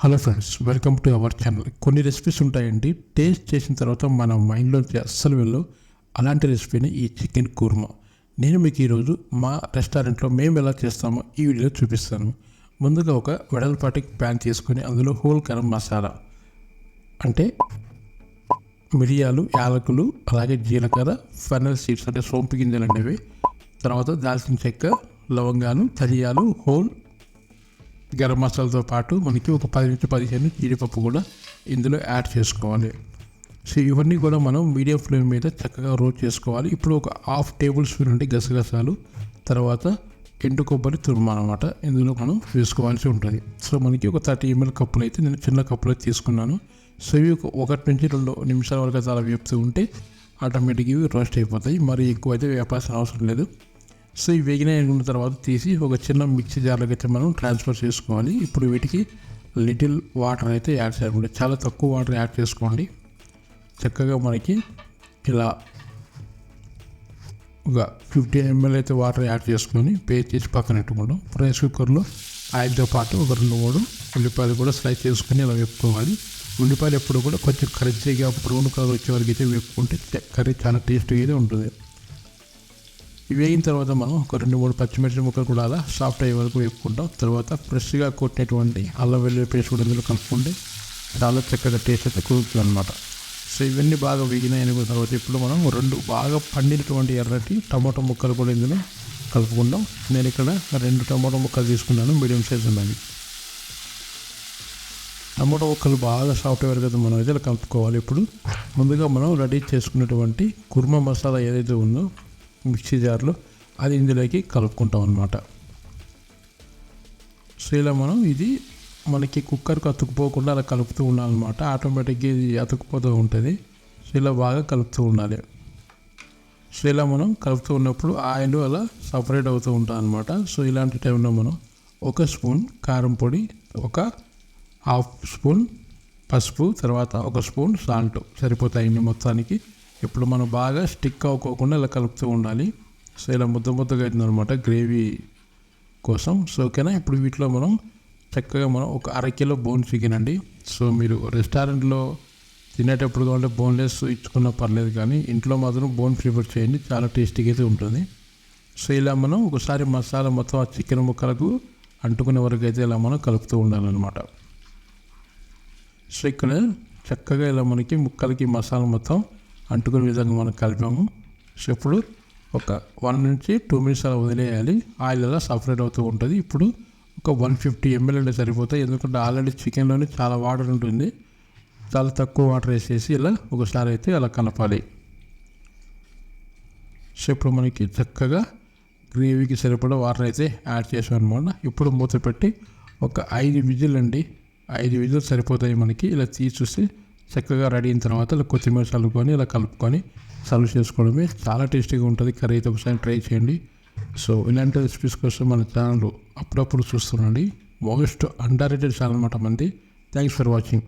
Hello friends, welcome to our channel. కొన్ని recipes ఉంటాయండి, taste చేసిన తర్వాత మన మైండ్లోంచి అస్సలు వెళ్ళు. అలాంటి రెసిపీని ఈ చికెన్ కుర్మా. నేను మీకు ఈరోజు మా రెస్టారెంట్లో మేము ఎలా చేస్తామో ఈ వీడియోలో చూపిస్తాను. ముందుగా ఒక వెడల్పాటి ప్యాన్ తీసుకొని అందులో హోల్ గరం మసాలా అంటే మిరియాలు, యాలకులు, అలాగే జీలకర్ర, ఫెనల్ సీడ్స్ అంటే సోంపు గింజలు అనేవి, తర్వాత దాల్చిన చెక్క, లవంగాలు, ధనియాలు, హోల్ గరం మసాలాతో పాటు మనకి ఒక 10 నుంచి 15 జీడిపప్పు కూడా ఇందులో యాడ్ చేసుకోవాలి. సో ఇవన్నీ కూడా మనం మీడియం ఫ్లేమ్ మీద చక్కగా రోస్ట్ చేసుకోవాలి. ఇప్పుడు ఒక 1/2 టేబుల్ స్పూన్ అంటే గసగసాలు, తర్వాత ఎండు కొబ్బరి తురుము అనమాట ఇందులో మనం వేసుకోవాల్సి ఉంటుంది. సో మనకి ఒక 30 ml కప్పులు అయితే నేను చిన్న కప్పులో తీసుకున్నాను. సో ఇవి 1 నుంచి 2 నిమిషాల వరకు చాలా వేపుతూ ఉంటే ఆటోమేటిక్గా ఇవి రోస్ట్ అయిపోతాయి. మరి ఎక్కువ అయితే వేపాల్సిన అవసరం లేదు. సో ఈ వేగిన తర్వాత తీసి ఒక చిన్న మిక్సీ జార్లోకి అయితే మనం ట్రాన్స్ఫర్ చేసుకోవాలి. ఇప్పుడు వీటికి లిటిల్ వాటర్ అయితే యాడ్ చేయాలి. చాలా తక్కువ వాటర్ యాడ్ చేసుకోండి. చక్కగా మనకి ఇలా ఒక 15 ml అయితే వాటర్ యాడ్ చేసుకొని పేస్ట్ చేసి పక్కన పెట్టుకుంటాం. రైస్ కుక్కర్లో ఆయిల్తో పాటు ఒక 2-3 ఉల్లిపాయలు కూడా స్లైస్ చేసుకొని ఇలా వేపుకోవాలి. ఉల్లిపాయలు ఎప్పుడు కూడా కొంచెం క్రంచీగా బ్రౌన్ కలర్ వచ్చే వరకు అయితే వేపుకుంటే కర్రీ చాలా టేస్టీగా అయితే ఉంటుంది. ఇవి వేగిన తర్వాత మనం ఒక 2-3 పచ్చిమిర్చి ముక్కలు కూడా అలా సాఫ్ట్ అయ్యే వరకు వేపుకుంటాం. తర్వాత ఫ్రెష్గా కొట్టినటువంటి అల్లం వెల్లుల్లి పేస్ట్ కూడా ఇందులో కలుపుకుంటే చాలా చక్కగా టేస్ట్ అయితే కుదురుతుంది అనమాట. సో ఇవన్నీ బాగా వేగినాయని తర్వాత ఇప్పుడు మనం 2 బాగా పండినటువంటి ఎర్రటి టమాటో ముక్కలు కూడా ఇందులో కలుపుకుంటాం. నేను ఇక్కడ 2 టమాటో ముక్కలు తీసుకున్నాను, మీడియం సైజ్ ఉన్నవి. టమాటో ముక్కలు బాగా సాఫ్ట్ అయ్యే వరకు మనం అయితే కలుపుకోవాలి. ఇప్పుడు ముందుగా మనం రెడీ చేసుకున్నటువంటి కుర్మా మసాలా ఏదైతే ఉందో మిక్సీ జార్లో అది ఇందులోకి కలుపుకుంటాం అన్నమాట. సో ఇలా మనం ఇది మనకి కుక్కర్కి అతుక్కుపోకుండా అలా కలుపుతూ ఉండాలన్నమాట. ఆటోమేటిక్గా ఇది అతుక్కుపోతూ ఉంటుంది. సో ఇలా బాగా కలుపుతూ ఉండాలి. సో ఇలా మనం కలుపుతూ ఉన్నప్పుడు ఆయిల్ అలా సపరేట్ అవుతూ ఉంటాం అనమాట. సో ఇలాంటి టైంలో మనం 1 స్పూన్ కారం పొడి, ఒక 1/2 స్పూన్ పసుపు, తర్వాత 1 స్పూన్ సాల్ట్ సరిపోతాయి మొత్తానికి. ఇప్పుడు మనం బాగా స్టిక్ అవ్వకోకుండా ఇలా కలుపుతూ ఉండాలి. సో ఇలా ముద్దగా అవుతుందన్నమాట గ్రేవీ కోసం. సో ఓకేనా. ఇప్పుడు వీటిలో మనం చక్కగా మనం ఒక 1/2 కిలో బోన్ చికెన్ అండి. సో మీరు రెస్టారెంట్లో తినేటప్పుడు కావాలంటే బోన్లెస్ ఇచ్చుకున్నా పర్లేదు, కానీ ఇంట్లో మాత్రం బోన్ ప్రిఫర్ చేయండి, చాలా టేస్టీగా అయితే ఉంటుంది. సో ఇలా మనం ఒకసారి మసాలా మొత్తం ఆ చికెన్ ముక్కలకు అంటుకునే వరకు అయితే ఇలా మనం కలుపుతూ ఉండాలన్నమాట. సో ఇక్కడ చక్కగా ఇలా మనకి ముక్కలకి మసాలా మొత్తం అంటుకునే విధంగా మనం కలిపాము. సో ఇప్పుడు ఒక 1 నుంచి 2 minutes అలా వదిలేయాలి. ఆయిల్ అలా సపరేట్ అవుతూ ఉంటుంది. ఇప్పుడు ఒక 150 ml అంటే సరిపోతాయి, ఎందుకంటే ఆల్రెడీ చికెన్లోనే చాలా వాటర్ ఉంటుంది. చాలా తక్కువ వాటర్ వేసేసి ఇలా ఒకసారి అయితే అలా కలపాలి. సో ఇప్పుడు మనకి చక్కగా గ్రేవీకి సరిపడా వాటర్ అయితే యాడ్ చేసాం అనమాట. ఇప్పుడు మూత పెట్టి ఒక 5 విజిల్ అండి, 5 విజిల్ సరిపోతాయి మనకి. ఇలా తీసి చూసి చక్కగా రెడీ అయిన తర్వాత ఇలా కొత్తిమీర చల్లుకొని ఇలా కలుపుకొని సర్వ్ చేసుకోవడమే. చాలా టేస్టీగా ఉంటుంది కర్రీ అయితే ఒకసారి ట్రై చేయండి. సో ఇలాంటి రెసిపీస్ కోసం మన ఛానల్ అప్పుడప్పుడు చూస్తున్నాండి. మోస్ట్ అండర్ రేటెడ్ ఛానల్ అన్నమాట మంది. Thanks for watching.